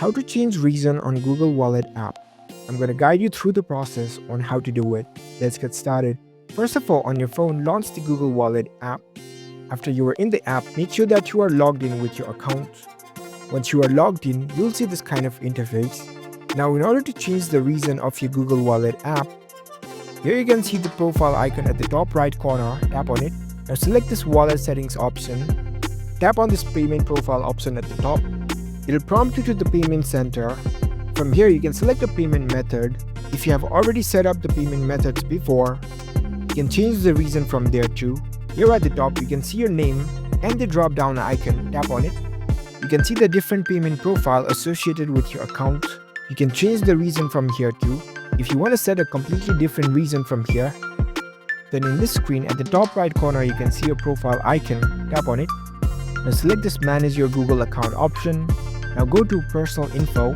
How to change reason on Google Wallet app. I'm going to guide you through the process on how to do it. Let's get started. First of all, on your phone, launch the Google Wallet app. After you are in the app, make sure that you are logged in with your account. Once you are logged in, you'll see this kind of interface. Now, in order to change the reason of your Google Wallet app, here you can see the profile icon at the top right corner. Tap on it. Now select this wallet settings option. Tap on this payment profile option at the top. It'll prompt you to the payment center. From here, you can select a payment method. If you have already set up the payment methods before, you can change the reason from there too. Here at the top, you can see your name and the drop down icon. Tap on it. You can see the different payment profile associated with your account. You can change the reason from here too. If you want to set a completely different reason from here, then in this screen at the top right corner, you can see your profile icon. Tap on it. Now select this manage your Google account option. Now go to personal info.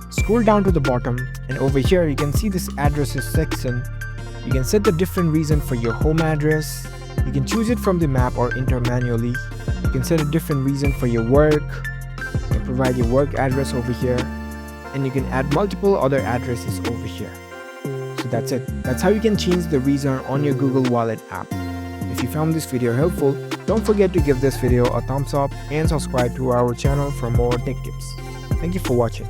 Scroll down to the bottom, and over here you can see this addresses section. You can set the different reason for your home address. You can choose it from the map or enter manually. You can set a different reason for your work. You can provide your work address over here, and you can add multiple other addresses over here. So that's it. That's how you can change the reason on your Google Wallet app. If you found this video helpful, don't forget to give this video a thumbs up and subscribe to our channel for more tech tips. Thank you for watching.